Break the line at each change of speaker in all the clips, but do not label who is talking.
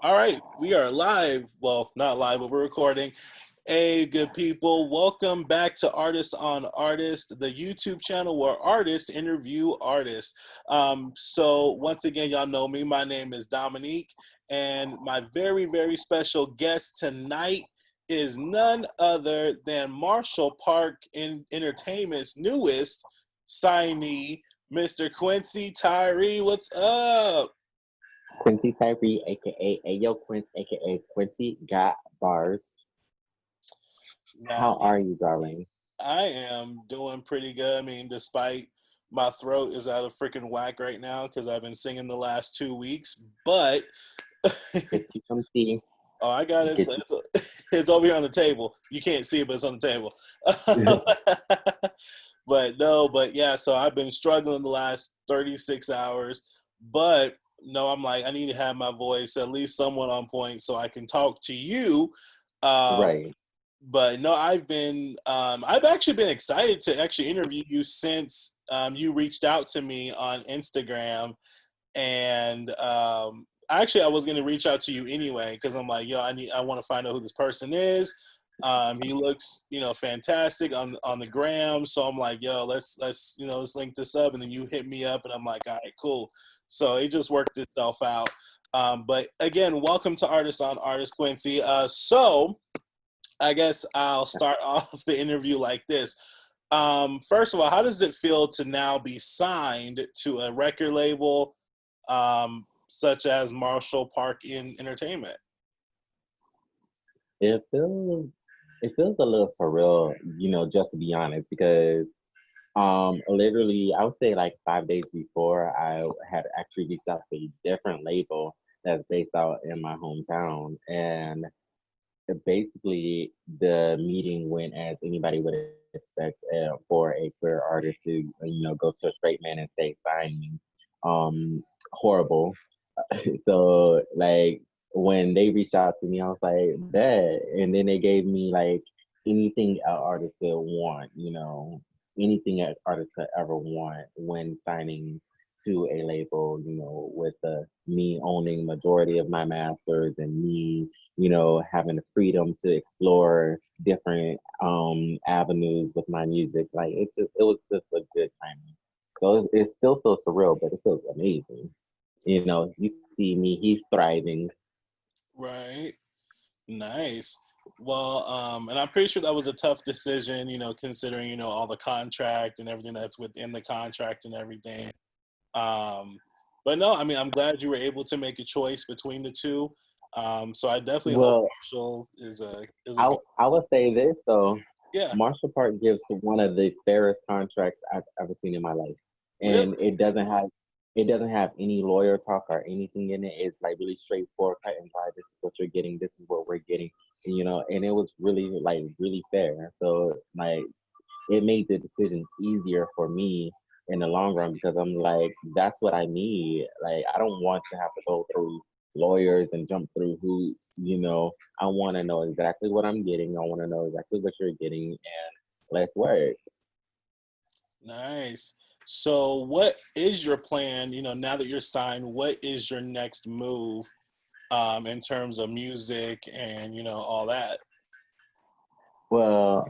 All right, we are live. Well, not live, but we're recording. Hey, good people, welcome back to Artist on Artist, the YouTube channel where artists interview artists. So once again, y'all know me. My name is Dominique, and my very, very special guest tonight is none other than Marshall Park Entertainment's newest signee, Mr. Quincy Tyree. What's up?
Quincy Tyree, aka Ayo Quince, aka Quincy Got Bars. How are you, darling?
I am doing pretty good. I mean, despite my throat is out of freaking whack right now because I've been singing the last 2 weeks, but
Get you some tea.
oh, I got it. It's over here on the table. You can't see it, but it's on the table. But yeah, so I've been struggling the last 36 hours, but no, I'm like, I need to have my voice at least somewhat on point so I can talk to you.
Right.
But no, I've actually been excited to actually interview you since you reached out to me on Instagram. And actually, I was going to reach out to you anyway because I'm like, yo, I want to find out who this person is. He looks, fantastic on the gram. So I'm like, yo, let's link this up. And then you hit me up, and I'm like, all right, cool. So it just worked itself out. But again, welcome to Artist on Artist, Quincy. So I guess I'll start off the interview like this. First of all, how does it feel to now be signed to a record label such as Marshall Park Entertainment?
It feels a little surreal, just to be honest, because literally I would say like 5 days before I had actually reached out to a different label that's based out in my hometown, and basically the meeting went as anybody would expect for a queer artist to go to a straight man and say sign me. Horrible. So like when they reached out to me, I was like that, and then they gave me like anything an artist could want, anything an artist could ever want when signing to a label, with me owning majority of my masters and me, having the freedom to explore different avenues with my music. Like it was just a good timing. So it still feels surreal, but it feels amazing. You see me, he's thriving.
Right. Nice. Well, and I'm pretty sure that was a tough decision, considering, all the contract and everything that's within the contract and everything. But no, I mean, I'm glad you were able to make a choice between the two. So I definitely hope Marshall is
I would say this though.
Yeah.
Marshall Park gives one of the fairest contracts I've ever seen in my life, and
really?
it doesn't have any lawyer talk or anything in it. It's like really straightforward, cut and dry. This is what you're getting. This is what we're getting. And it was really fair. So like it made the decision easier for me in the long run because I'm like, that's what I need. Like I don't want to have to go through lawyers and jump through hoops. I want to know exactly what I'm getting. I want to know exactly what you're getting, and let's work.
Nice. So what is your plan, now that you're signed, what is your next move in terms of music and, all that?
Well,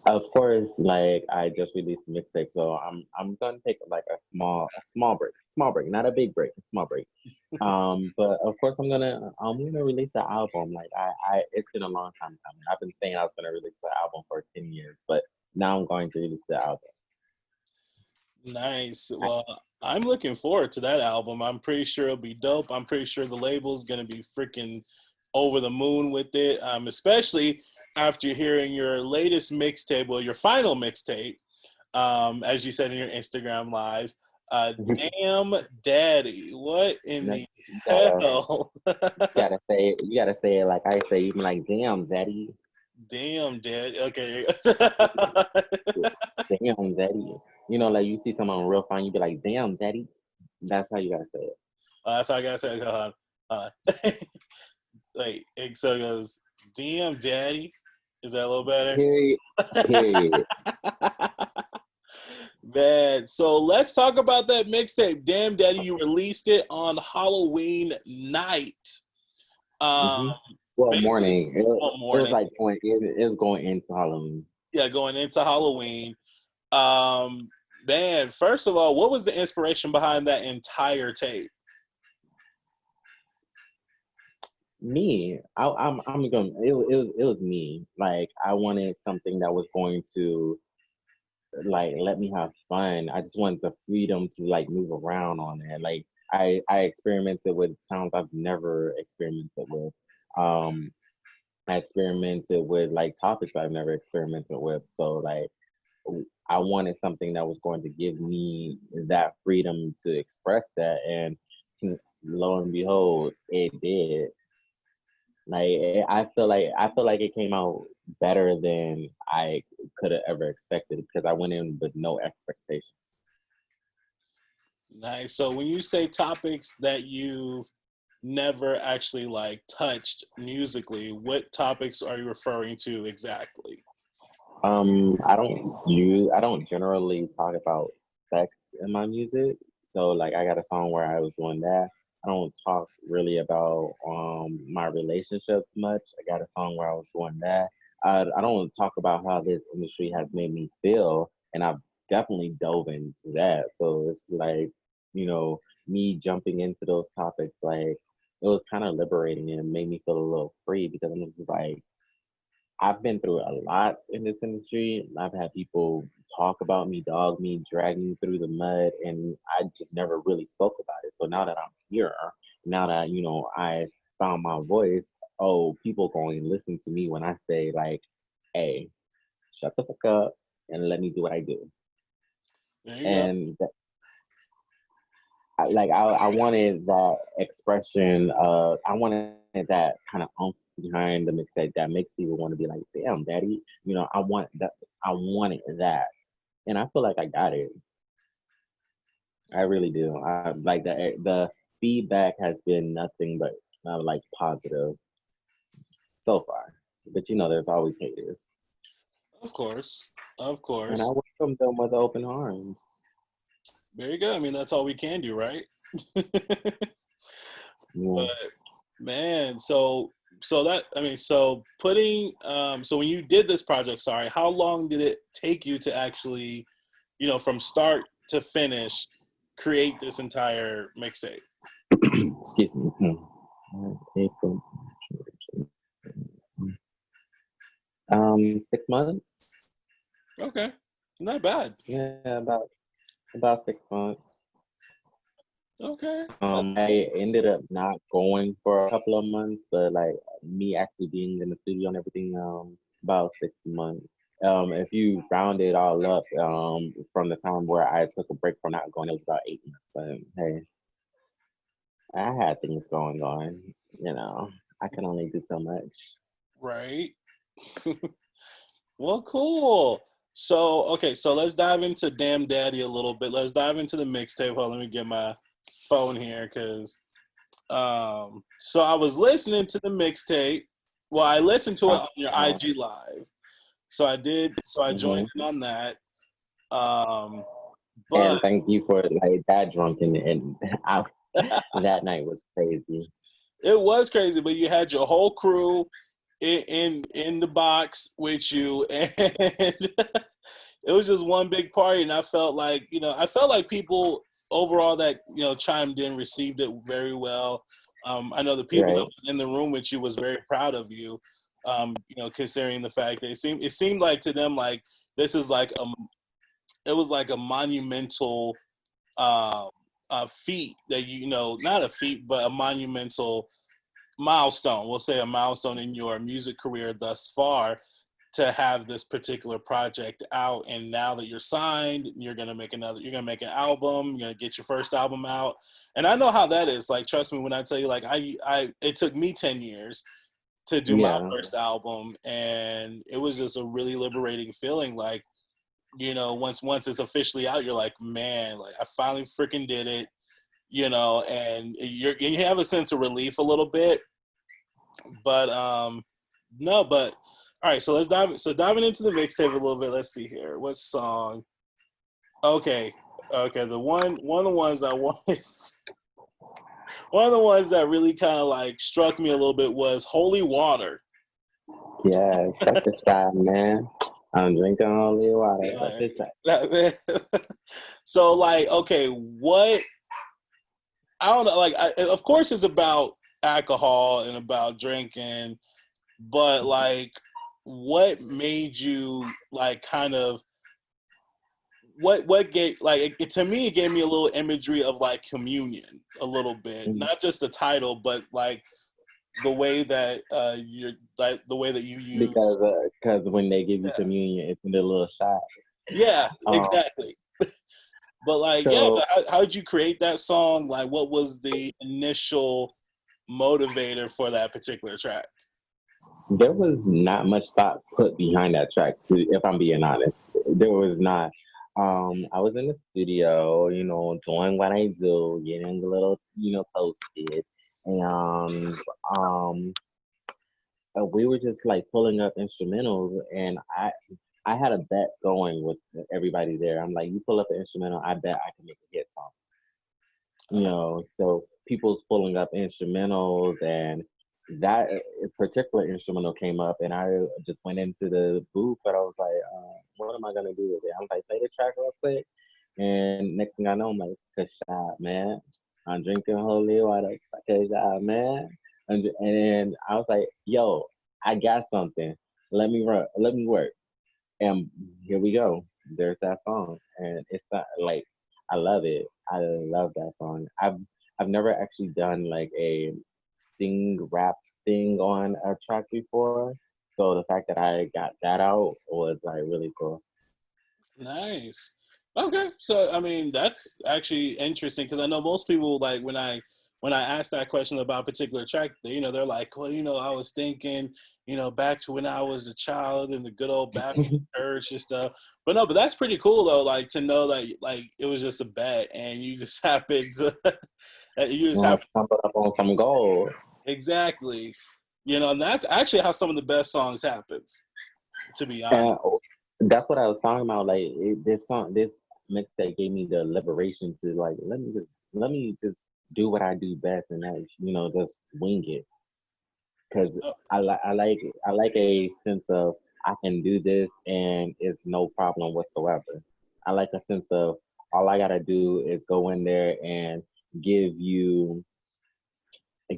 of course, like I just released a mixtape, so I'm gonna take like a small break, not a big break, a small break. But of course I'm gonna release the album. Like I it's been a long time coming. I've been saying I was gonna release the album for 10 years, but now I'm going to release the album.
Nice. Well, I'm looking forward to that album. I'm pretty sure it'll be dope. I'm pretty sure the label's gonna be freaking over the moon with it, especially after hearing your latest mixtape, well, your final mixtape, as you said in your Instagram live. Damn Daddy, what in the hell?
You gotta say it like I say, even like damn daddy.
Damn Daddy. Okay.
Damn daddy. Like you see someone real fine, you be like, damn daddy. That's how you gotta say it.
That's how I gotta say it. Like, so it goes, damn Daddy. Is that a little better?
Period.
Man, so let's talk about that mixtape. Damn Daddy, you released it on Halloween night. Um,
hmm Well,
basically,
morning.
one
It was
morning,
like it was going into Halloween.
yeah, going into Halloween. Um, Man, first of all, what was the inspiration behind that entire tape?
Me, I'm gonna. It was me. Like I wanted something that was going to like let me have fun. I just wanted the freedom to like move around on it. Like I experimented with sounds I've never experimented with. Um, I experimented with like topics I've never experimented with. So like I wanted something that was going to give me that freedom to express that, and lo and behold, it did. Like I feel like it came out better than I could have ever expected because I went in with no expectation.
Nice. So when you say topics that you've never actually like touched musically, what topics are you referring to exactly?
I don't generally talk about sex in my music. So like I got a song where I was doing that. I don't talk really about my relationships much. I got a song where I was doing that. I don't talk about how this industry has made me feel, and I've definitely dove into that. So it's like, you know, me jumping into those topics, like it was kind of liberating and made me feel a little free because I'm just like I've been through a lot in this industry. I've had people talk about me, dog me, drag me through the mud, and I just never really spoke about it. So now that I'm here, now that I found my voice, oh, people going to listen to me when I say like, "Hey, shut the fuck up and let me do what I do."
There you go.
And I wanted that expression. I wanted that kind of behind the mixtape that makes people want to be like, "Damn, daddy," I want that. I wanted that, and I feel like I got it. I really do. I like the feedback has been nothing but like positive so far. But there's always haters,
Of course. Of
and I
course.
welcome them with open arms.
Very good. I mean, that's all we can do, right?
Yeah.
But man, so that I mean, so putting so when you did this project, sorry, how long did it take you to actually, from start to finish, create this entire mixtape?
Excuse me. April. 6 months.
Okay, not bad.
Yeah, about 6 months.
Okay,
I ended up not going for a couple of months, but like me actually being in the studio and everything, about 6 months. If you round it all up, from the time where I took a break from not going, it was about 8 months. But hey, I had things going on, I can only do so much.
right. Well, cool. So, okay, so let's dive into Damn Daddy a little bit. Let's dive into the mixtape. Hold on, let me get my phone here because so I was listening to the mixtape. Well, I listened to it on your
Uh,
IG live. So I did, so I joined
hmm
in on that. Um but
And thank you for like that drunken and I, that night was crazy.
it was crazy, but you had your whole crew in the box with you, and it was just one big party. And I felt like people overall that chimed in received it very well. I know the people that
Right,
was in the room with you was very proud of you. Considering the fact that it seemed like to them like this is like it was like a monumental um, feat that not a feat but a monumental milestone. We'll say a milestone in your music career thus far to have this particular project out. And now that you're signed, you're gonna make an album, you're gonna get your first album out. And I know how that is. Like, trust me when I tell you, like I it took me 10 years to do my
yeah,
first album, and it was just a really liberating feeling. Like, once it's officially out, you're like, man, like I finally freaking did it. And you have a sense of relief a little bit, but no, but all right. So diving into the mixtape a little bit. Let's see here. What song? Okay, okay. The one of the ones I want. one of the ones that really kind of like struck me a little bit was Holy Water.
Yeah, such a shot, man. I'm drinking holy water. Such
Like,
a shot.
so like, okay, what, I don't know, like, of course it's about alcohol and about drinking, but like, what made you like kind of what gave like to me it gave me a little imagery of like communion a little bit, not just the title, but like the way that you're like the way that you use.
Because when they give you
Yeah,
communion, it's in a little shot.
yeah,
Um,
exactly. But like, yeah,
so
but how did you create that song? Like, what was the initial motivator for that particular track?
there was not much thought put behind that track. To if I'm being honest, there was not. I was in the studio, doing what I do, getting a little, toasted, and we were just like pulling up instrumentals, and I had a bet going with everybody there. I'm like, you pull up an instrumental, I bet I can make a hit song. So people's pulling up instrumentals, and that particular instrumental came up, and I just went into the booth, but I was like, what am I gonna do with it? I was like, play the track real quick, and next thing I know, I'm like, shot, man. I'm drinking holy water, shot, man. And I was like, yo, I got something. Let me run. Let me work. And here we go. There's that song, and it's not, like, I love it. I love that song. I've never actually done like a sing rap thing on a track before, so the fact that I got that out was like really cool.
Nice. Okay, so I mean that's actually interesting because I know most people like when I ask that question about a particular track, they're like, well, I was thinking, back to when I was a child in the good old Baptist church and stuff. But no, but that's pretty cool though, like to know that like it was just a bet and you just happened to you just
I
happened
stumbled up on some gold.
exactly, and that's actually how some of the best songs happens. To be honest.
And that's what I was talking about. Like this song, this mixtape gave me the liberation to like let me just do what I do best, and that just wing it. Because I like a sense of I can do this and it's no problem whatsoever. I like a sense of all I gotta do is go in there and give you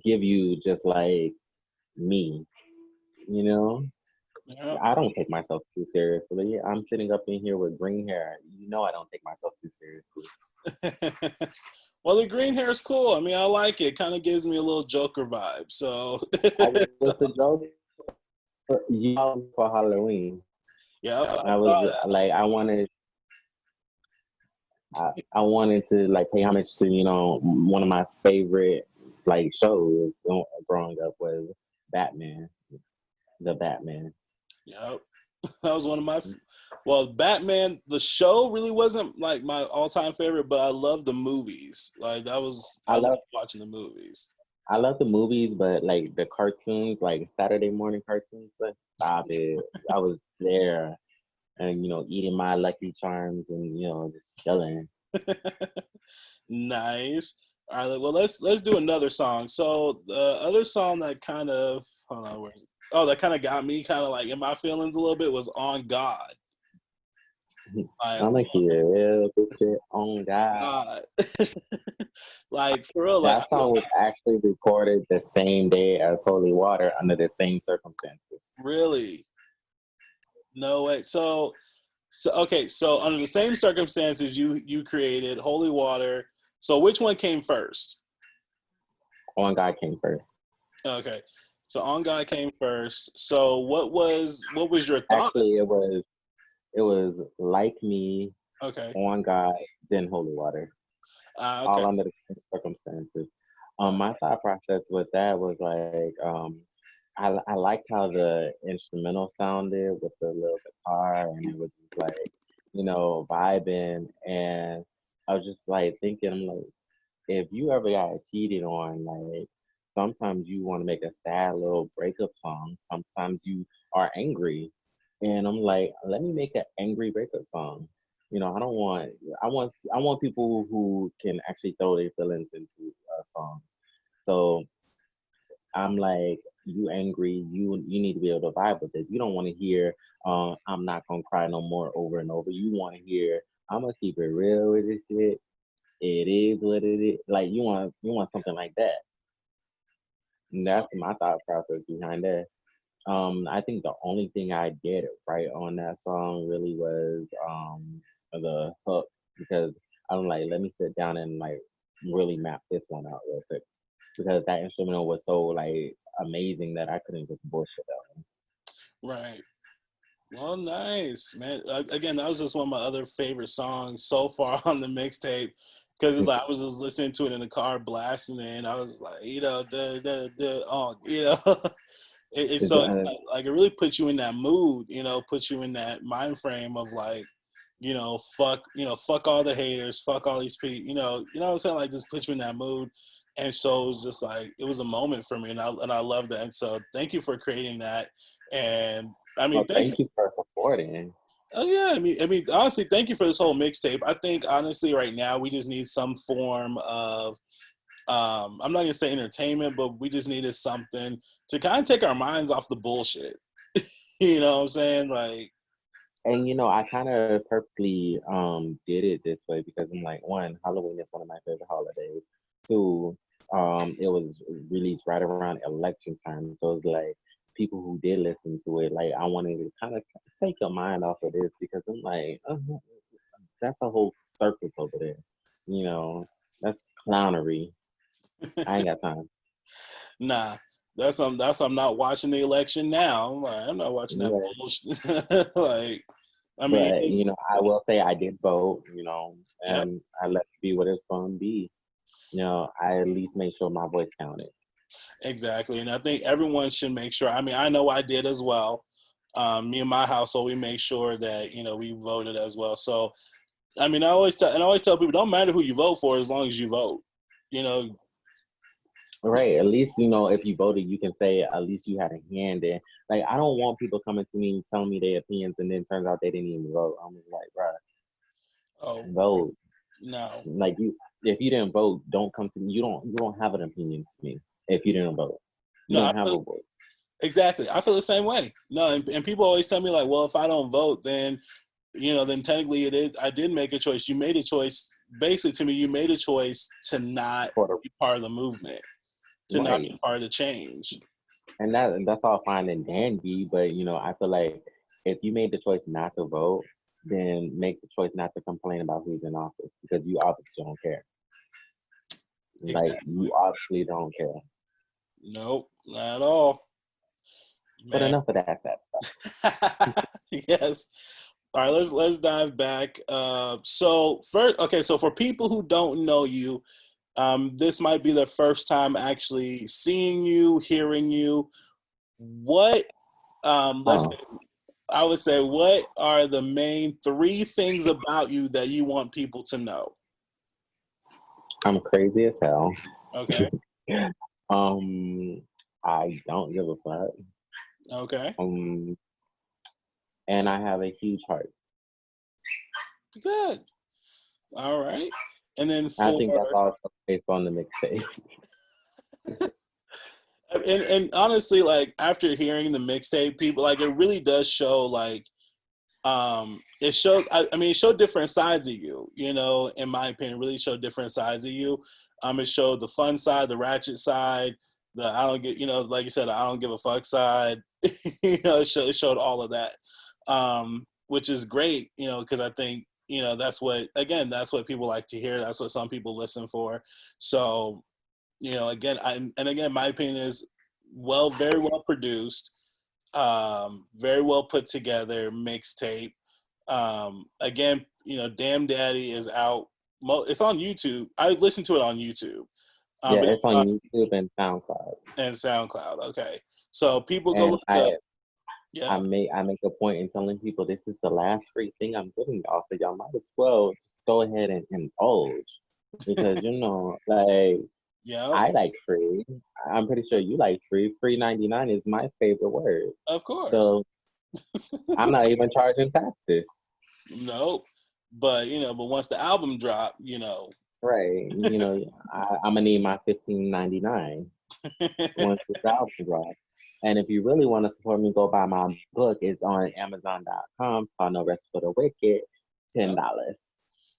give you just like me, you know.
Yeah.
I don't take myself too seriously. I'm sitting up in here with green hair. I don't take myself too seriously.
Well, the green hair is cool. I mean, I like it. Kind of gives me a little Joker vibe. So,
I was a joke. You know, for Halloween.
yeah, I
I
saw
was
that.
like, I wanted to like pay homage to one of my favorite like shows growing up was Batman, the Batman.
Yep, that was one of my. Well, Batman, the show really wasn't like my all-time favorite, but I love the movies. Like I
I
love
love
watching the movies.
I love the movies, but like the cartoons, like Saturday morning cartoons, like, stop it. I was there and eating my Lucky Charms and just chilling.
Nice. All right. Well, let's do another song. So the other song that kind of hold on, where is it? Oh, that kind of got me kind of like in my feelings a little bit was "On God." I
I'm like, yeah, good shit. Oh God.
God. Like for real, like
That song was actually recorded the same day as Holy Water under the same circumstances.
really no way. So okay, so under the same circumstances, you created Holy Water. So which one came first?
On God came first.
Okay, so On God came first. So what was your
Actually,
thoughts?
it was Like Me,
Okay,
On God, then Holy Water,
okay,
all under the same circumstances. My thought process with that was like, I liked how the instrumental sounded with the little guitar, and it was just like, vibing, and I was just like thinking, I'm like, if you ever got cheated on, like sometimes you want to make a sad little breakup song. Sometimes you are angry. And I'm like, let me make an angry breakup song. I don't want I want people who can actually throw their feelings into a song. So I'm like, you angry, you need to be able to vibe with this. You don't want to hear I'm not gonna cry no more over and over. You want to hear I'm gonna keep it real with this shit. It is what it is. Like you want something like that. And that's my thought process behind that. I think the only thing I did right on that song really was the hook, because I'm like, let me sit down and like really map this one out real quick, because that instrumental was so like amazing that I couldn't just bullshit that
Right. Well, nice, man. Again, that was just one of my other favorite songs so far on the mixtape, because it's
one.
like I was just listening to it in the car, blasting it, and I was like, it's so like it really puts you in that mood, puts you in that mind frame of like, fuck all the haters, fuck all these people, what I'm saying, like just put you in that mood, and so it was just like it was a moment for me, and I love that, and so thank you for creating that, and I mean,
Well, thank you for supporting.
oh yeah, honestly, thank you for this whole mixtape. I think honestly, right now we just need some form of, I'm not gonna say entertainment, but we just needed something to kind of take our minds off the bullshit. You know what I'm saying? Like,
And I kind of purposely did it this way because I'm like, one, Halloween is one of my favorite holidays. Two, it was released right around election time, so it's like people who did listen to it, like I wanted to kind of take your mind off of this, because I'm like, that's a whole circus over there, you know, that's clownery. I ain't got time.
nah, I'm not watching the election now. I'm not watching that
Yeah.
bullshit. Like, I mean,
But I will say I did vote,
yep.
and I let it be what it's gonna be. I at least made sure my voice counted.
Exactly, and I think everyone should make sure. I mean, I know I did as well. Me and my household, we make sure that we voted as well. So, I mean, I always tell people, don't matter who you vote for as long as you vote. You know,
Right. At least, if you voted, you can say at least you had a hand in. Like, I don't want people coming to me telling me their opinions and then turns out they didn't even vote. I'm just like, bro,
oh
vote.
no,
Like if you didn't vote, don't come to me. You don't have an opinion to me if you didn't vote. You
no,
don't have a vote.
exactly. I feel the same way. No, and people always tell me like, well, if I don't vote, then then technically it is. I did make a choice. You made a choice. Basically, to me, you made a choice to not
For the
be part of the movement, to not
right.
be part of the change.
And that's all fine and dandy, but I feel like if you made the choice not to vote, then make the choice not to complain about who's in office, because you obviously don't care. Like,
Exactly.
you obviously don't care.
Nope, not at all,
But
man.
enough of that sad
Yes. All right, let's dive back. So first, okay, so for people who don't know you, this might be their first time actually seeing you, hearing you. What, let's,
stuff.
I would say, what are the main three things about you that you want people to know?
I'm crazy as hell.
Okay.
um, I don't give a fuck.
Okay.
Um, and I have a huge heart.
Good. All right. And then
I
for
think that's also based on the mixtape.
and honestly, like after hearing the mixtape, people like it really does show like it shows I mean it showed different sides of you, in my opinion, it really showed different sides of you. It showed the fun side, the ratchet side, the I don't get like you said, I don't give a fuck side. It showed all of that. Which is great, because I think that's what people like to hear, that's what some people listen for. So again, my opinion is very well produced, very well put together mixtape. Again, Damn Daddy is out. It's on YouTube. I listened to it on YouTube.
Yeah,
But
it's on YouTube and SoundCloud.
and SoundCloud. Okay, so people go
And
look it up. Yeah,
I make a point in telling people this is the last free thing I'm giving y'all, so y'all might as well just go ahead and indulge, because like,
yeah,
I like free. I'm pretty sure you like free. Free 99 is my favorite word.
of course.
So I'm not even charging taxes.
No, but but once the album drop,
Right. I'm gonna need my $15.99 once this album drops. And if you really want to support me, go buy my book. It's on Amazon.com. It's called No Rest for the Wicked. $10.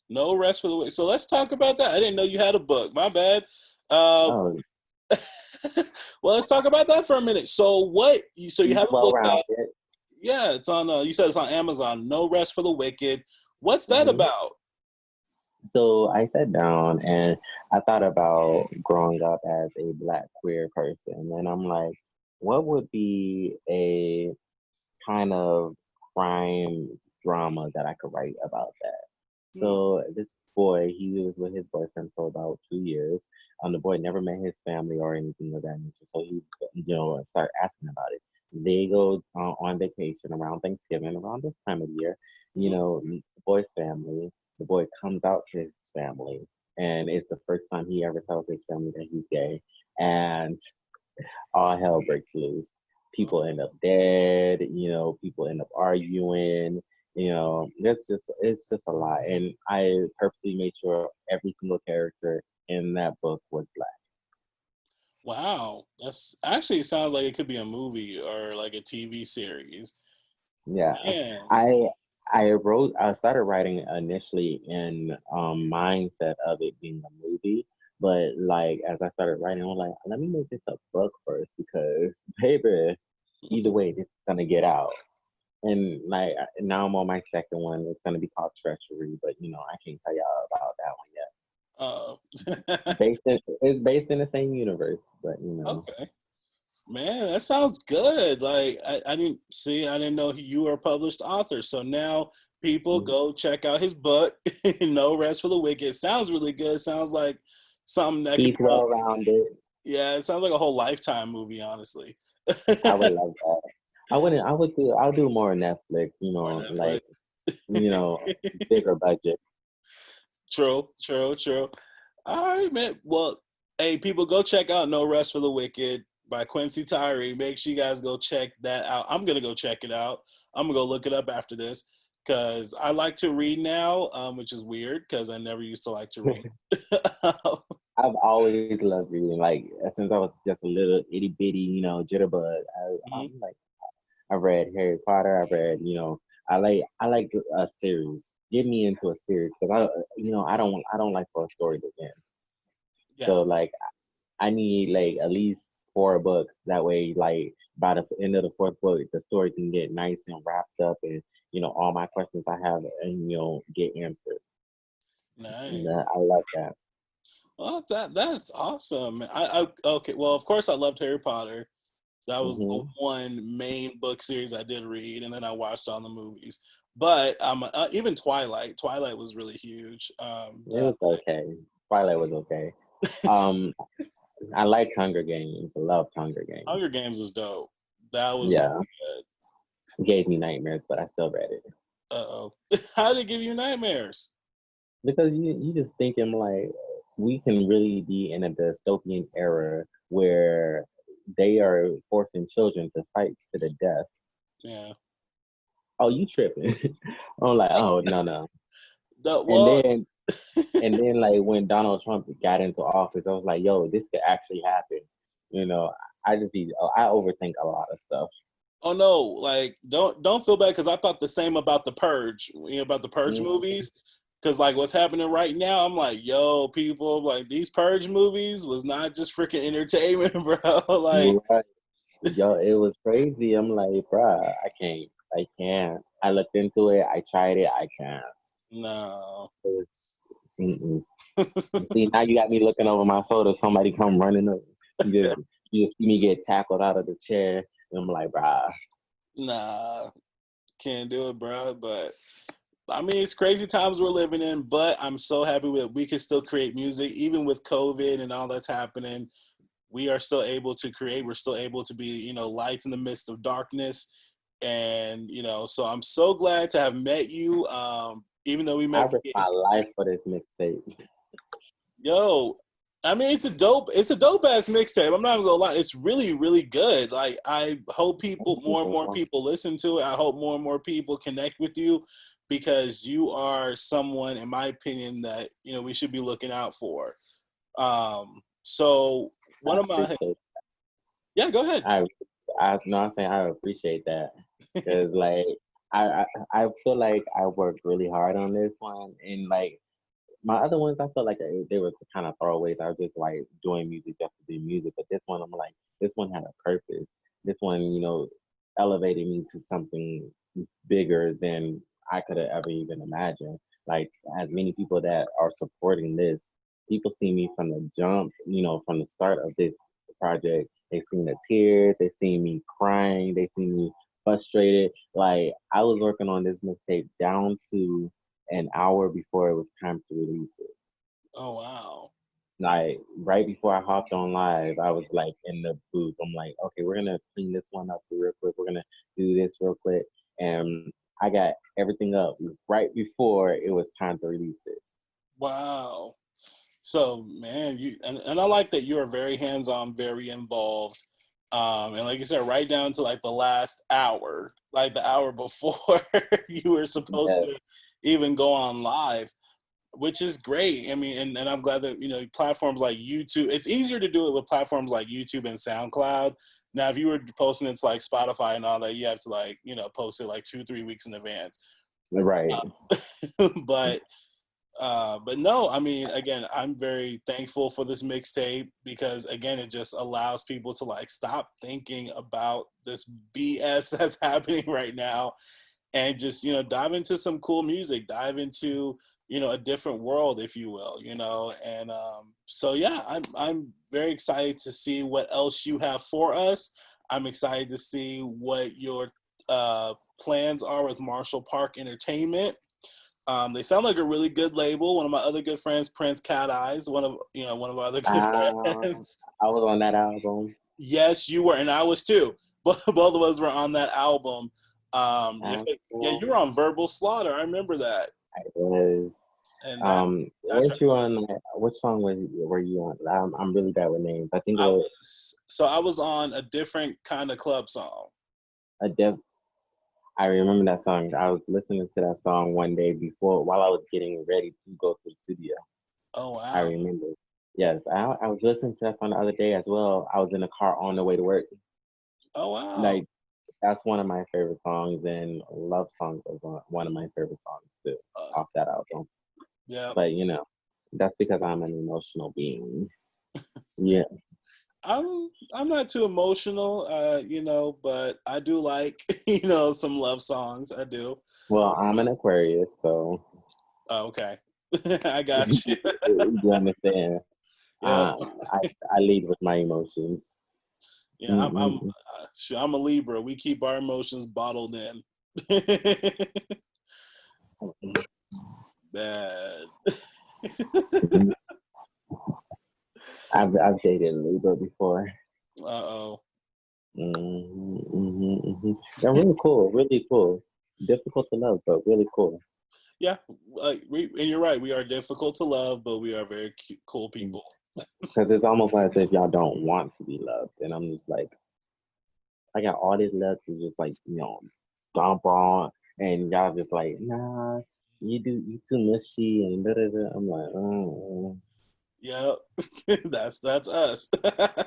No Rest for the Wicked. So let's talk about that. I didn't know you had a book. My bad.
Oh,
Well, let's talk about that for a minute. So what? So you
he's
have a
well
book out.
rounded.
Yeah, it's on. You said it's on Amazon. No Rest for the Wicked. What's that
Hmm.
about?
So I sat down and I thought about growing up as a Black queer person. And I'm like, what would be a kind of crime drama that I could write about that?
Hmm.
So this boy, he was with his boyfriend for about 2 years. The boy never met his family or anything of that nature. So he, start asking about it. They go on vacation around Thanksgiving, around this time of year. Meet the boy's family. The boy comes out to his family, and it's the first time he ever tells his family that he's gay. And all hell breaks loose. People end up dead, people end up arguing, it's just a lot. And I purposely made sure every single character in that book was Black.
Wow, that's actually sounds like it could be a movie or like a TV series.
Yeah.
Man.
I I started writing initially in mindset of it being a movie. But like as I started writing, I was like, let me make this a book first because baby, either way, this is gonna get out. And like now I'm on my second one. It's gonna be called Treachery, but I can't tell y'all about that one yet.
Uh,
It's based in the same universe, but
okay. Man, that sounds good. Like I didn't see, I didn't know you were a published author. So now people
mhm.
go check out his book, No Rest for the Wicked. Sounds really good. Sounds like something that could
He's
be on.
well rounded.
Yeah, it sounds like a whole Lifetime movie, honestly.
I would love that. I wouldn't. I would do. I'll do more Netflix.
Or
Like
Netflix.
you know, bigger budget.
True, true, true. All right, man. Well, hey, people, go check out No Rest for the Wicked by Quincy Tyree. Make sure you guys go check that out. I'm gonna go check it out. I'm gonna go look it up after this because I like to read now, which is weird because I never used to like to read.
I've always loved reading. Like since I was just a little itty bitty, jitterbug.
Mhm.
I'm like I've read Harry Potter. I've read, I like a series. Get me into a series because I don't like for a story to end.
Yeah.
So like I need like at least 4 books. That way, like by the end of the fourth book, the story can get nice and wrapped up, and all my questions I have, and get answered. And,
Nice.
I like that.
Well, that's awesome. I okay. Well, of course, I loved Harry Potter. That was the
Hmm.
one main book series I did read, and then I watched all the movies. But even Twilight. Twilight was really huge.
It was okay. Twilight was okay. Um, I like Hunger Games. I love Hunger
Hunger
Games.
Games was dope. That was really
Yeah,
good.
it gave me nightmares, but I still read it
Uh-oh. How did it give you nightmares?
because you just thinking like we can really be in a dystopian era where they are forcing children to fight to the death.
Yeah.
Oh, you tripping? I'm like, oh no no.
No,
And
well,
then like when Donald Trump got into office, I was like, yo, this could actually happen. You know, I overthink a lot of stuff.
oh no, like don't feel bad because I thought the same about the Purge. About the Purge
Mhm.
movies. Cause like what's happening right now, I'm like, yo, people, like these Purge movies was not just freaking entertainment, bro. Like,
Right. Yo, it was crazy. I'm like, bruh, I can't. I can't. I looked into it. I tried it. I can't.
no.
It was, mm-mm. See, now you got me looking over my shoulder. Somebody come running up. You just see me get tackled out of the chair. And I'm like, bruh.
Nah, can't do it, bro. But I mean, it's crazy times we're living in, but I'm so happy that we can still create music, even with COVID and all that's happening. We are still able to create. We're still able to be, lights in the midst of darkness. And, so I'm so glad to have met you. Even though we
I
met,
risked my life for this mixtape.
yo, I mean, it's a dope ass mixtape. I'm not even gonna lie. It's really, really good. Like, I hope more and more people listen to it. I hope more and more people connect with you because you are someone, in my opinion, that we should be looking out for. So one of my yeah, go ahead.
I no, I'm saying I appreciate that because like I, I feel like I worked really hard on this one, and like my other ones, I felt like they were kind of throwaways. I was just like doing music just to do music, but this one, I'm like, this one had a purpose. This one, elevated me to something bigger than I could have ever even imagined. Like as many people that are supporting this, people see me from the jump, from the start of this project. They seen the tears, they seen me crying, they seen me frustrated. Like I was working on this mixtape down to an hour before it was time to release it.
Oh wow.
Like right before I hopped on live, I was like in the booth. I'm like, okay, we're gonna clean this one up real quick. We're gonna do this real quick, and I got everything up right before it was time to release it.
Wow. So man, and I like that you are very hands-on, very involved. And like you said, right down to like the last hour, like the hour before you were supposed
Yeah.
to even go on live, which is great. I mean, and I'm glad that, platforms like YouTube, it's easier to do it with platforms like YouTube and SoundCloud. Now, if you were posting it to like Spotify and all that, you have to like, post it like 2-3 weeks in advance.
Right.
But no, I mean, again, I'm very thankful for this mixtape because again, it just allows people to like stop thinking about this BS that's happening right now and just, dive into some cool music, dive into, a different world, if you will, and so yeah, I'm very excited to see what else you have for us. I'm excited to see what your plans are with Marshall Park Entertainment. They sound like a really good label. One of my other good friends, Prince Cat Eyes, one of our other good friends.
I was on that album.
Yes, you were, and I was too. Both of us were on that album. Yeah, you were on Verbal Slaughter. I remember that.
I was.
And that
Weren't you on? Which song were you on? I'm really bad with names. I think it was.
I was on a different kind of club song.
A dev. I remember that song. I was listening to that song one day before while I was getting ready to go to the studio.
Oh wow!
I remember. Yes, I was listening to that song the other day as well. I was in the car on the way to work.
Oh wow!
Like that's one of my favorite songs, and Love Song was one of my favorite songs too off that album.
Yeah,
but that's because I'm an emotional being. Yeah.
I'm not too emotional, but I do like, some love songs. I do.
Well, I'm an Aquarius, so.
Oh, okay. I got you.
You understand?
Yeah.
I lead with my emotions.
Yeah, I'm a Libra. We keep our emotions bottled in. Bad.
I've dated a Libra before.
Uh-oh.
They're really cool, really cool. Difficult to love, but really cool.
Yeah, and you're right. We are difficult to love, but we are very cool people.
Because it's almost like as if y'all don't want to be loved, and I'm just like, I got all this love to just like dump on, and y'all just like, nah, you too mushy and da da da. I'm like, oh.
Yeah, that's us.
I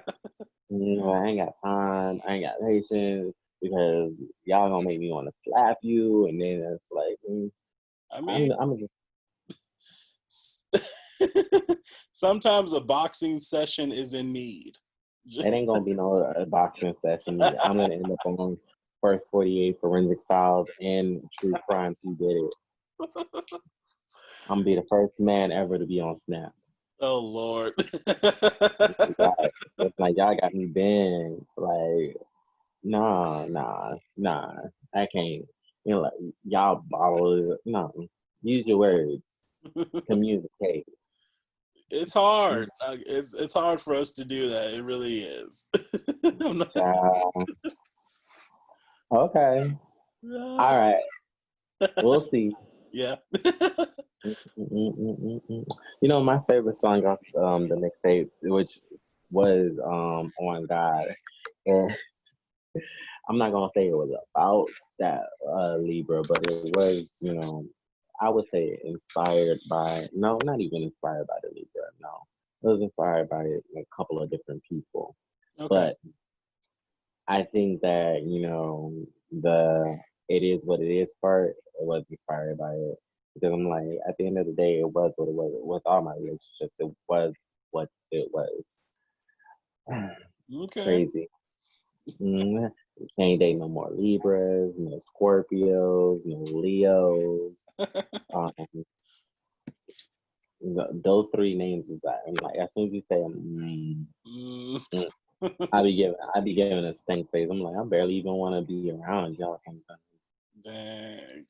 ain't got time. I ain't got patience because y'all gonna make me want to slap you, and then it's like,
I mean,
I'm
just. Sometimes a boxing session is in need.
It ain't gonna be no boxing session. I'm gonna end up on First 48 Forensic Files and True Crimes. Who did it? I'm gonna be the first man ever to be on Snap.
Oh Lord!
It's like y'all got me banned. Like, nah. I can't. Like y'all bottle. No, use your words. Communicate.
It's hard. It's hard for us to do that. It really is.
Okay. All right. We'll see.
Yeah.
My favorite song off the mixtape, which was on God, and I'm not gonna say it was about that Libra, but it was, I would say inspired by, no, not even inspired by the Libra. No, it was inspired by a couple of different people.
Okay.
But I think that, the it is what it is part, it was inspired by it. Because I'm like, at the end of the day, it was what it was. With all my relationships, it was what it was.
Okay.
Crazy. Can't date no more Libras, no Scorpios, no Leos. Um, those three names is that I'm like, as soon as you say them,
Mm.
I be giving a stink face. I'm like, I barely even want to be around y'all sometimes.
Dang.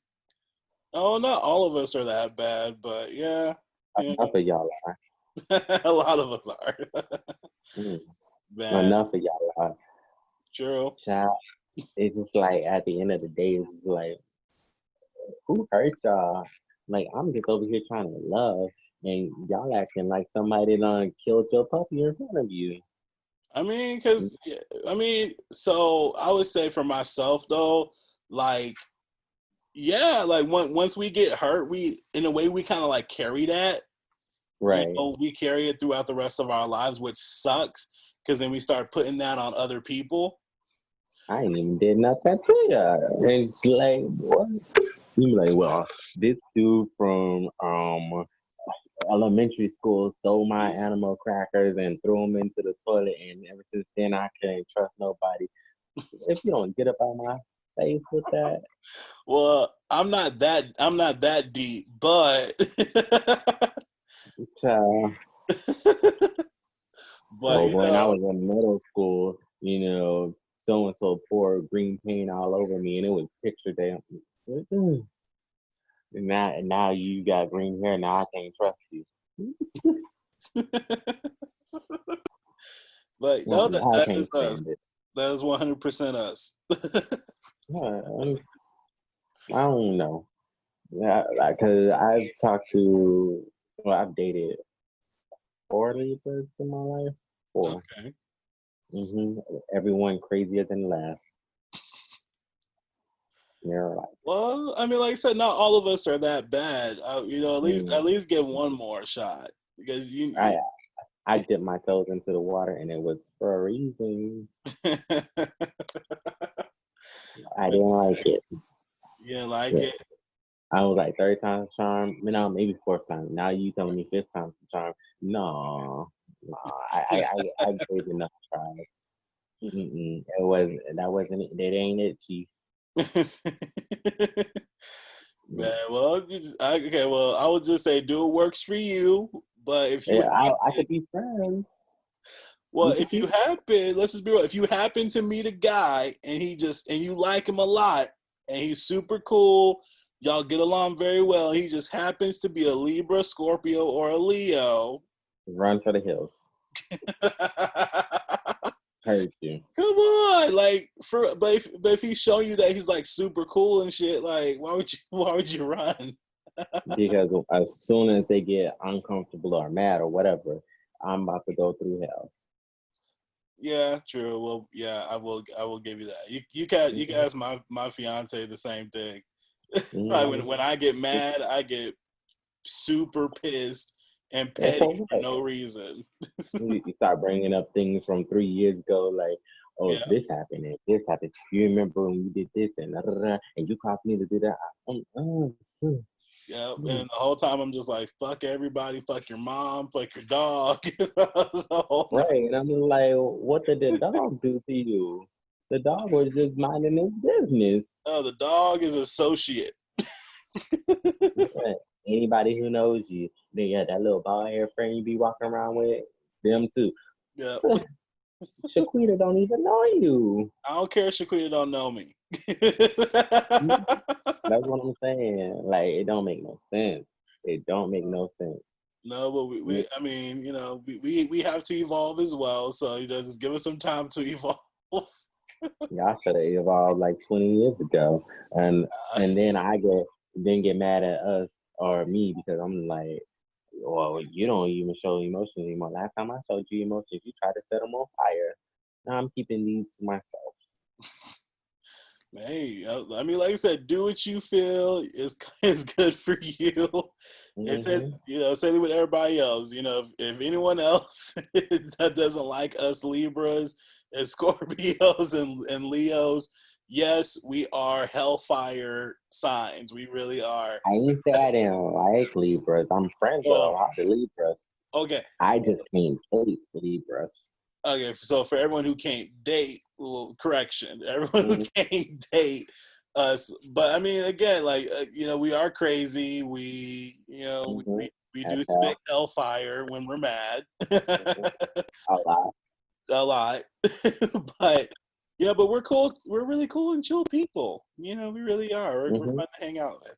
Oh, not all of us are that bad, but yeah,
Enough of y'all are.
a lot of us are.
Mm,
Man,
enough of y'all are.
true.
Child, it's just like at the end of the day, it's just like, who hurt y'all? Like, I'm just over here trying to love, and y'all acting like somebody done killed your puppy in front of you.
I mean, because so I would say for myself though, like, yeah, like once we get hurt, we in a way we kind of like carry that.
Right.
We carry it throughout the rest of our lives, which sucks because then we start putting that on other people.
I ain't even did nothing to you. And it's like, what? You be like, well, this dude from elementary school stole my animal crackers and threw them into the toilet, and ever since then I can't trust nobody. If you don't get up out my face with that,
Well, I'm not that deep, but
child.
but
Oh, when I was in middle school, so and so poured green paint all over me, and it was picture day. And now you got green hair. Now I can't trust you.
but no,
Well, I
that is
can't
us.
stand it.
That is 100% us.
I don't know. Yeah, because I've talked to, well, I've dated 4 Libras in my life. 4.
Okay.
Everyone crazier than the last. You're like,
Well, I mean, like I said, not all of us are that bad. At least give one more shot because
I I dipped my toes into the water, and it was for a reason. I didn't like it.
you didn't like
Yeah.
it.
I was like third time's charm. No, maybe fourth time. Now you telling me fifth time's the charm? No. I gave enough tries. That wasn't it. That ain't it, Chief.
Man, well, okay. Well, I would just say do what works for you. But if you
Yeah, I could be friends.
well, if you happen, let's just be real. If you happen to meet a guy and you like him a lot and he's super cool, y'all get along very well. He just happens to be a Libra, Scorpio, or a Leo.
Run for the hills. Heard you.
Come on, like but if he's showing you that he's like super cool and shit, like why would you run?
Because as soon as they get uncomfortable or mad or whatever, I'm about to go through hell.
Yeah, true. Well, yeah, I will give you that. You can ask my fiance the same thing. Like when I get mad, I get super pissed and petty for no reason.
You start bringing up things from 3 years ago, like, oh,
Yeah,
this happened and this happened. You remember when you did this and and you caused me to do that.
yeah. And the whole time I'm just like, fuck everybody, fuck your mom, fuck your dog.
Right, and I'm like, what did the dog do to you? The dog was just minding his business.
Oh, the dog is associate.
Yeah. Anybody who knows you, then yeah, that little bald hair friend you be walking around with, them too.
Yep.
Shaquita don't even know you.
I don't care if Shaquita don't know me.
That's what I'm saying. Like, it don't make no sense. It don't make no sense.
No, but I mean, we have to evolve as well. So, just give us some time to evolve.
Y'all should have evolved like 20 years ago. And then get mad at us or me because I'm like, well, you don't even show emotions anymore. Last time I showed you emotions, you tried to set them on fire. Now I'm keeping these to myself.
Hey, I mean, like I said, do what you feel is good for you. It's it,
Mm-hmm.
same with everybody else. If anyone else that doesn't like us Libras and Scorpios and Leos, yes, we are hellfire signs. We really are.
I ain't say I didn't like Libras. I'm friends with a
Oh,
lot of Libras.
okay.
I just can't hate Libras.
Okay, so for everyone who can't date, well, correction, everyone who
Mm-hmm.
can't date us, but I mean, again, like we are crazy. We,
Mm-hmm.
we
As
do spit
hell.
hellfire when we're mad,
Mm-hmm. A lot.
a lot. But yeah, but we're cool. We're really cool and chill people. We really are. We're
Mm-hmm.
fun to hang out with.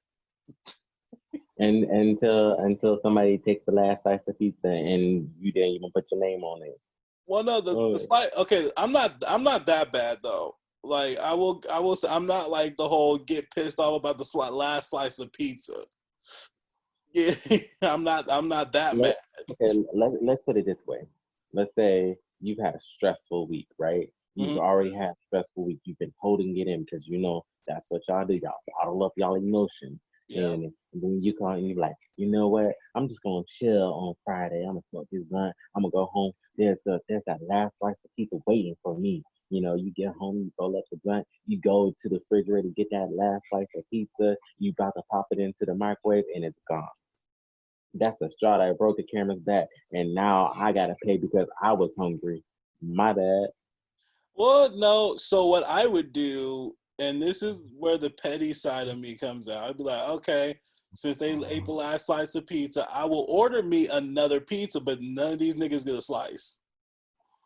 And until somebody takes the last slice of pizza and you didn't even put your name on it.
Well, no, the
Oh,
slight. Okay, I'm not that bad though. Like I will say I'm not like the whole get pissed off about the last slice of pizza. Yeah, I'm not that
let,
mad.
let's put it this way. Let's say you've had a stressful week, right? You've
Hmm.
already had a stressful week. You've been holding it in because that's what y'all do. Y'all bottle up y'all emotions.
Yeah.
And then you call and you're like, you know what? I'm just gonna chill on Friday. I'm gonna smoke this blunt. I'm gonna go home. There's that last slice of pizza waiting for me. You get home, you roll up the blunt, you go to the refrigerator, get that last slice of pizza, you about to pop it into the microwave, and it's gone. That's the straw that broke the camera's back, and now I gotta pay because I was hungry. My bad.
Well, no. So what I would do, and this is where the petty side of me comes out. I'd be like, okay, since they ate the last slice of pizza, I will order me another pizza, but none of these niggas get a slice.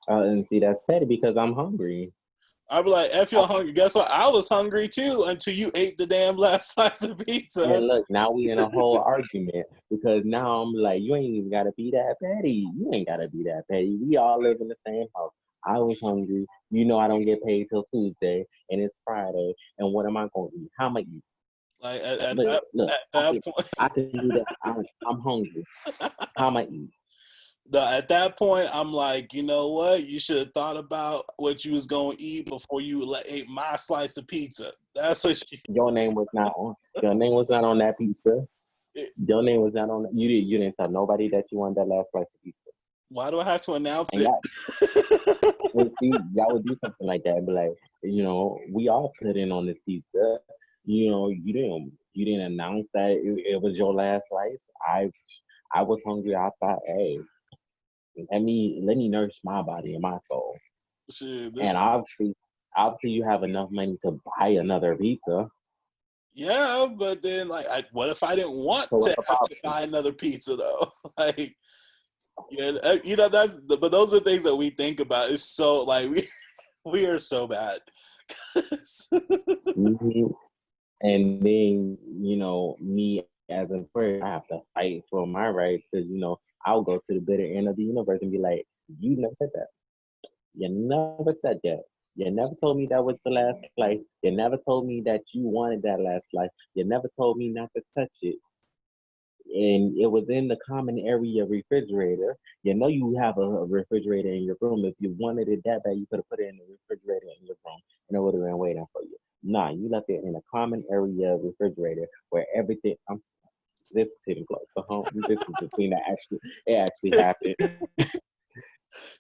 And see, that's petty because I'm hungry.
I'd be like, F
I,
you're hungry. Guess what? I was hungry too until you ate the damn last slice of pizza.
and look, now we in a whole argument because now I'm like, you ain't even gotta be that petty. You ain't gotta be that petty. We all live in the same house. I was hungry. I don't get paid till Tuesday, and it's Friday. And what am I gonna eat? How am I eat?
Like at
Look,
that
look.
at
I
that
can,
point,
I can do that. I'm hungry. How am I eat?
at that point, I'm like, you know what? You should have thought about what you was gonna eat before you ate my slice of pizza. That's what you.
Your name was not on. Your name was not on that pizza. Your name was not on. You didn't tell nobody that you wanted that last slice of pizza.
Why do I have to announce
And
it?
see, y'all would do something like that, and be like, we all put in on this pizza. You didn't announce that it was your last slice. I was hungry. I thought, hey, let me nourish my body and my soul.
Shit,
And obviously, you have enough money to buy another pizza.
yeah, but then like, what if I didn't want
So
to
what's the
have to
problem?
buy another pizza though? Like, yeah, but those are things that we think about. It's so like we are so bad.
Hmm. And then, me as an employer, I have to fight for my rights because, I'll go to the bitter end of the universe and be like, you never said that. You never said that. You never told me that was the last slice. You never told me that you wanted that last slice. You never told me not to touch it. And it was in the common area refrigerator. You have a refrigerator in your room. If you wanted it that bad, you could have put it in the refrigerator in your room and it would have been waiting for you. Nah, you left it in a common area refrigerator where everything. This is hitting close to home. This is the thing that it actually happened.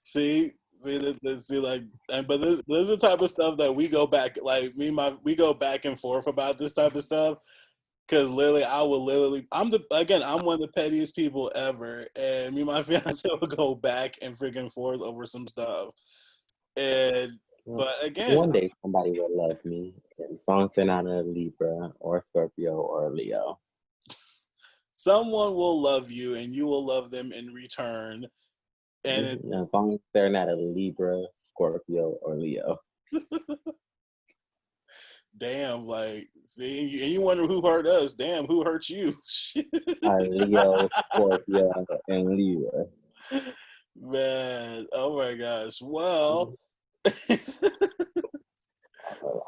See, like, but this is the type of stuff that we go back, like we go back and forth about this type of stuff. Cause literally, I'm one of the pettiest people ever, and me and my fiance will go back and freaking forth over some stuff. And
Well,
but again,
one day somebody will love me. And song sent out a Libra or Scorpio or Leo.
someone will love you, and you will love them in return. And
Mm-hmm. As long as they're not a Libra, Scorpio, or Leo.
damn, like, see, and you wonder who hurt us. Damn, who hurt you?
Leo, Scorpio, and Libra.
Man, oh my gosh. Well,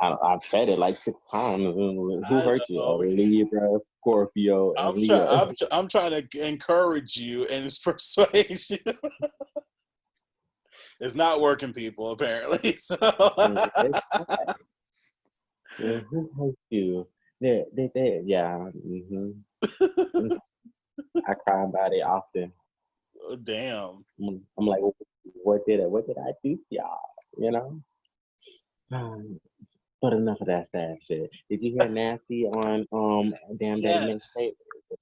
I've said it like 6 times. Who
I
hurt you? A
know.
Libra, Scorpio, and
I'm trying.
Leo.
I'm trying to encourage you and persuade you. It's not working, people. Apparently, so
It's Who hurt you? They, yeah. I cry about it often.
Oh, damn.
I'm like, what did I do to y'all? You know. But enough of that sad shit. Did you hear Nasty on Damn Dirty
Yes.
Mixtape?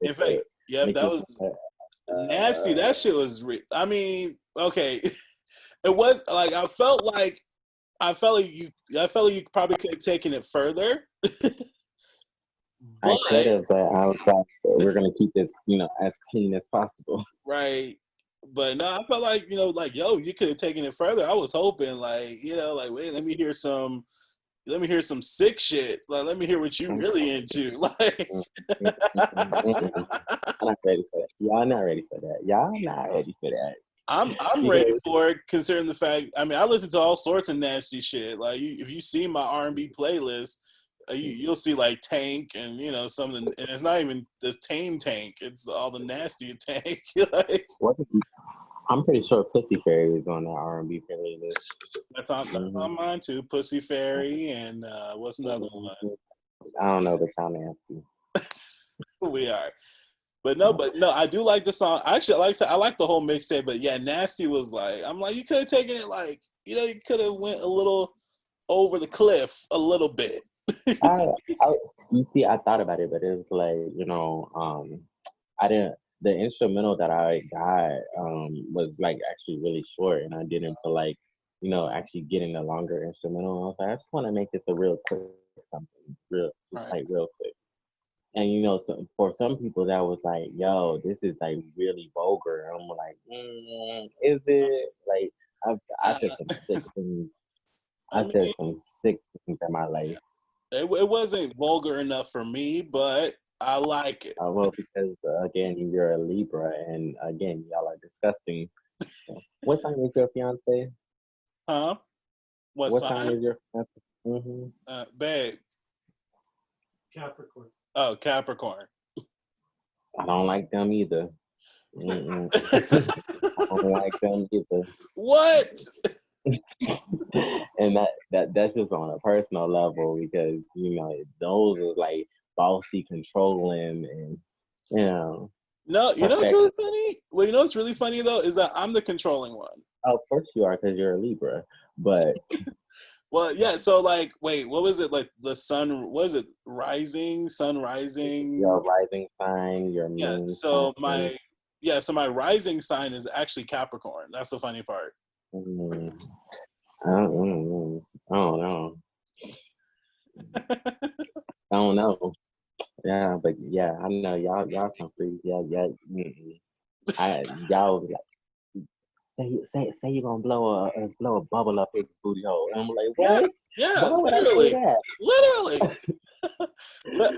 In fact, yep,
Make
that
you
was nasty. That shit was. I mean, okay, it was like I felt like you probably could have taken it further,
I could
but
have, but I was like, we're gonna keep this, as clean as possible.
right. But no, I felt like like yo, you could have taken it further. I was hoping like like wait, let me hear some sick shit. Like let me hear what you really into. Like
I'm not ready for that. Y'all not ready for that. Y'all not ready for that.
I'm ready
Because
for it, considering the fact. I mean, I listen to all sorts of nasty shit. Like, if you see my R&B playlist, you'll see like Tank and something, and it's not even the tame Tank. It's all the nasty Tank. Like,
what is, I'm pretty sure Pussy Fairy is on that R&B playlist.
that's on mine too. Pussy Fairy and what's another one?
I don't know, but y'all nasty.
We are. But no, I do like the song. Actually, like I said, I like the whole mixtape. But yeah, Nasty was like, I'm like, you could have taken it like, you could have went a little over the cliff a little bit.
I, I, you see, I thought about it, but it was like, I didn't. The instrumental that I got was like actually really short, and I didn't feel like, actually getting a longer instrumental. I was like, I just want to make this a real quick something, real, just
Right.
like real quick. And for some people that was like, yo, this is like really vulgar. I'm like, is it? Like, I said some sick things.
I
I said
mean,
some sick things in my life.
it wasn't vulgar enough for me, but I like it.
Well, because again, you're a Libra, and again, y'all are disgusting. What sign is your fiance?
Huh? What
What sign
sign?
is your fiance? Mm-hmm.
Babe.
Capricorn.
Oh, Capricorn.
I don't like them either. I don't like them either.
What?
And that's just on a personal level because those are like bossy, controlling, and
No, what's
perfect.
really funny? Well, what's really funny though is that I'm the controlling one.
Oh, of course you are because you're a Libra, but
Well, yeah. So, like, wait, what was it? Like the sun? Was it rising? Sun rising?
your rising sign, your
Yeah.
moon
So
sign.
so my rising sign is actually Capricorn. That's the funny part.
Mm, I don't know. I don't know. Yeah, but yeah, I know y'all some freaks. Yeah, yeah. Y'all say you're gonna blow a bubble up his booty hole. And I'm like,
Yeah.
what?
Yeah.
Why would I say
Literally.
that?
Literally.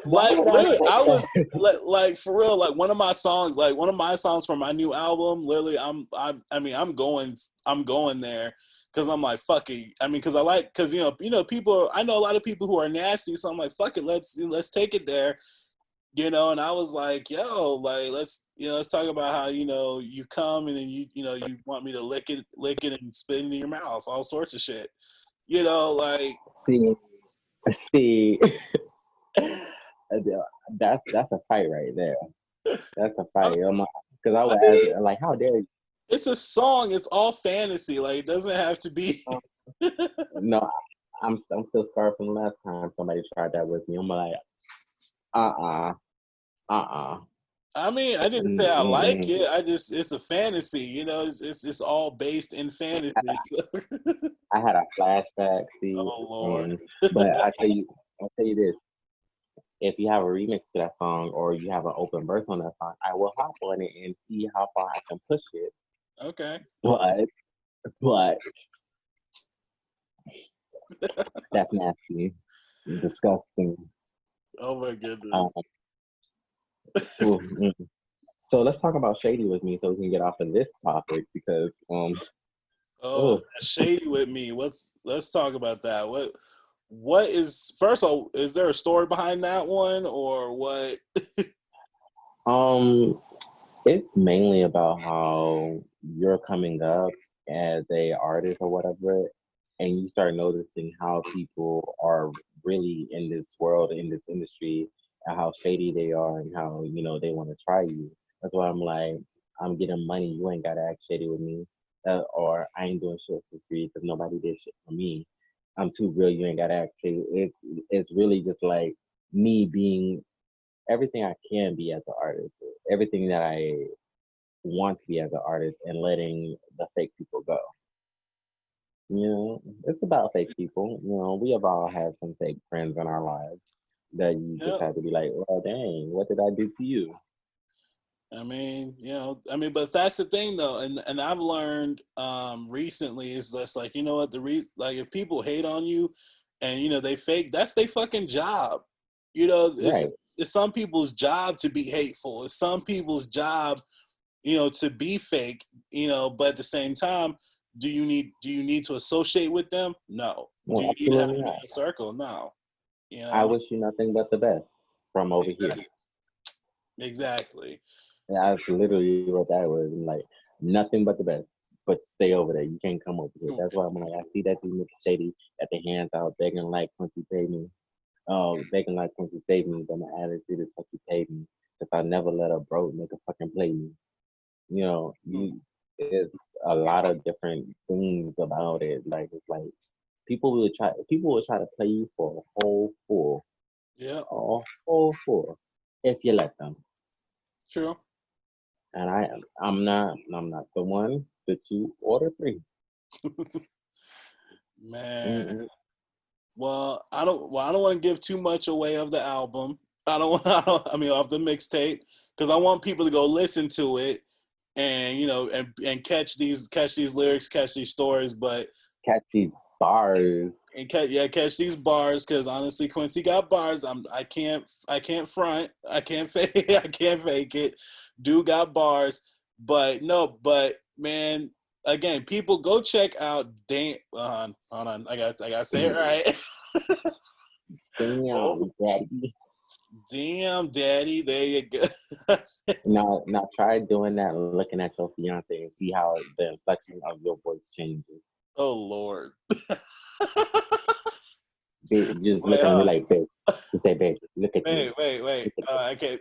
Why
Like
would I
literally,
say
I would
that?
like for real. Like one of my songs for my new album. Literally, I mean, I'm going there because I'm like, fuck it. I mean, because because people. I know a lot of people who are nasty, so I'm like, fuck it. Let's take it there. And I was like, yo, like let's talk about how you come and then you want me to lick it and spit it in your mouth, all sorts of shit. Like
See, that's a fight right there. That's a fight. Because I
I
would ask,
mean,
like, how dare you?
it's a song. It's all fantasy. Like, it doesn't have to be.
No, I'm still scarred from the last time somebody tried that with me. I'm like, uh, uh.
I mean, I didn't say I like it. It's a fantasy. It's all based in fantasy.
I had a flashback, see,
Oh Lord.
but I'll tell you this: if you have a remix to that song or you have an open verse on that song, I will hop on it and see how far I can push it.
Okay.
But that's nasty, disgusting.
Oh my goodness.
Um, so let's talk about Shady with me, so we can get off of this topic because
Oh, shady with me. Let's talk about that. What is first of all, is there a story behind that one or what?
um it's mainly about how you're coming up as a artist or whatever, and you start noticing how people are really in this world, in this industry, and how shady they are and how, you know, they want to try you. That's why I'm like, I'm getting money. You ain't got to act shady with me. Or I ain't doing shit for free because nobody did shit for me. I'm too real. You ain't got to act shady. It's really just like me being everything I can be as an artist, everything that I want to be as an artist, and letting the fake people go. You know, it's about fake people. You know, we have all had some fake friends in our lives that you just
Yeah.
have to be like, well, dang, what did I do to you?
I mean, you know, I mean, but that's the thing though, and I've learned recently is just like, you know what, like if people hate on you, and you know they fake, that's their fucking job. You know,
Right.
it's some people's job to be hateful. It's some people's job, you know, to be fake. You know, but at the same time, do you need to associate with them? No. Do
No,
you need to have
absolutely
them in
not.
your circle? No. You
I
know,
wish you nothing but the best from over here.
exactly.
That's literally what that was. I'm like, nothing but the best. But stay over there. You can't come over here. That's why I'm like, I see that these niggas shady at the hands out begging like Quincy paid me. Begging like Quincy saved me, but my attitude is fucking paid me. If I never let a bro nigga fucking play me. You know, you it's a lot of different things about it. Like it's like people will try to play you for
Yeah,
a whole fool if you let them.
true.
And I'm not the one, the two, or the three.
Man.
Mm-mm.
I don't want to give too much away of the album. I don't want. I mean, of the mixtape, because I want people to go listen to it, and you know, and catch these lyrics, catch these stories, but
Catch these bars.
and catch these bars. Because honestly, Quincy got bars. I can't front. I can't fake. I can't fake it. Dude got bars, but no, but man. Again, people go check out hold on. I got to say it right. Oh,
Damn, daddy.
damn, daddy. There you go.
Now try doing that, looking at your fiance and see how the inflection of your voice changes.
Oh, Lord.
Just
Wait,
look at me like, babe. You say, babe, look at me.
wait.
Look at
I can't.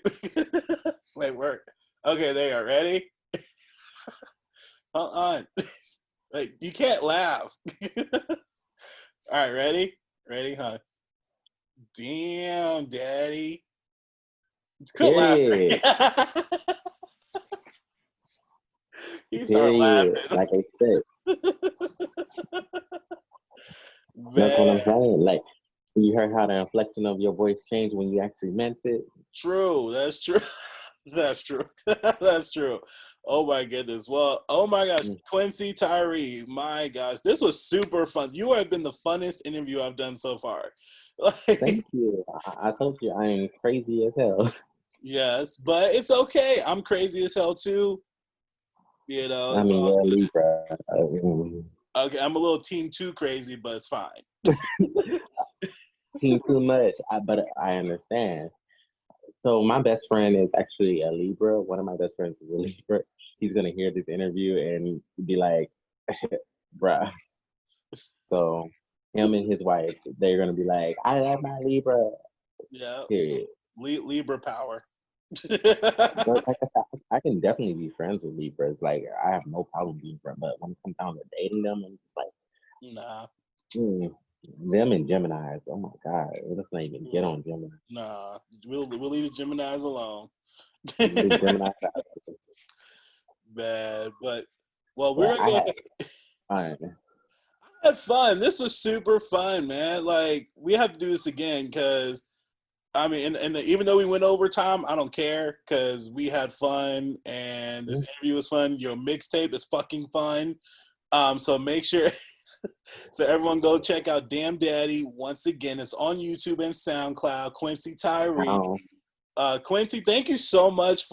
Wait, work. Okay, there you are. Ready? Hold on. Like, you can't laugh. All right, ready? Ready, huh? Damn, daddy. Quit
Period.
laughing. You start
Period.
laughing.
Like I said, that's what I'm
Man,
saying. Like, you heard how the inflection of your voice changed when you actually meant it.
true. That's true. That's true. That's true. Oh my goodness. Well, oh my gosh,
Mm.
Quincy Tyree. My gosh, this was super fun. You have been the funnest interview I've done so far. Like,
Thank you. I told you I am crazy as hell.
yes, but it's okay. I'm crazy as hell too. You know,
I
it's
mean,
all
you're a
good.
Libra.
Okay, I'm a little team too crazy, but it's fine.
Seem too much, but I understand. So my best friend is actually a Libra. One of my best friends is a Libra. He's gonna hear this interview and be like, "Bruh." So him and his wife, they're gonna be like, "I love my Libra."
Yeah,
Period.
Libra power.
But like I said, I can definitely be friends with Libras. Like I have no problem being friends. But when it comes down to dating them, I'm just like,
Nah,
hmm, them and Gemini's. Oh my god, let's not even get
mm,
on Gemini.
nah. We'll leave the Gemini's alone.
The Gemini.
Bad, but well, we're
But
gonna
I
go
had,
ahead.
I,
I had fun. This was super fun, man. Like we have to do this again because I mean, and even though we went over time, I don't care because we had fun and this interview was fun. Your mixtape is fucking fun. So make sure so everyone go check out Damn Daddy once again. It's on YouTube and SoundCloud. Quincy Tyree.
um,
Quincy, thank you so much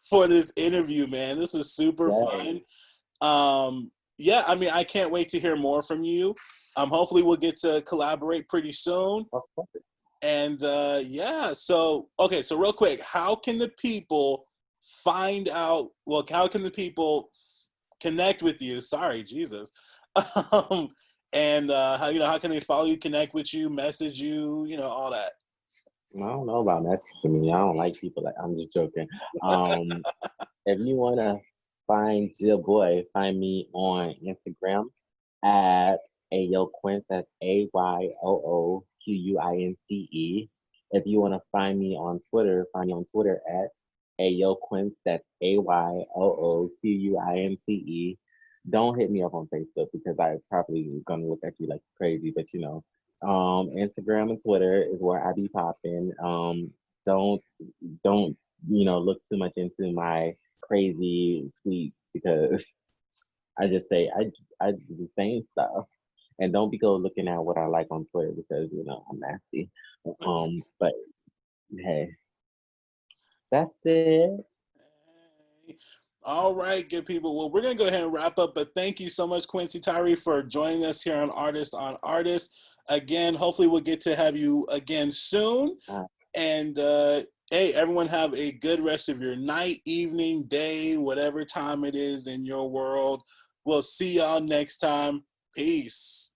for this interview, man. This is super
yeah,
fun. Yeah, I mean, I can't wait to hear more from you. Hopefully, we'll get to collaborate pretty soon.
of course.
And yeah, so okay, so real quick, how can the people find out? Well, how can the people connect with you? Sorry, Jesus. Um, And how how can they follow you, connect with you, message you, all that?
I don't know about messaging me. I don't like people like I'm just joking. If you wanna find Jill Boy, find me on Instagram at Ayoquince. That's AYOOQUINCE. If you wanna find me on Twitter, find me on Twitter at Ayoquince. That's AYOOQUINCE. Don't hit me up on Facebook because I probably gonna look at you like crazy, but Instagram and Twitter is where I be popping. Don't don't look too much into my crazy tweets because I just say I do the same stuff. And don't be go looking at what I like on Twitter because I'm nasty. But hey, that's it.
All right, good people. Well, we're going to go ahead and wrap up, but thank you so much, Quincy Tyree, for joining us here on Artist on Artist. Again, hopefully we'll get to have you again soon. And hey, everyone have a good rest of your night, evening, day, whatever time it is in your world. We'll see y'all next time. Peace.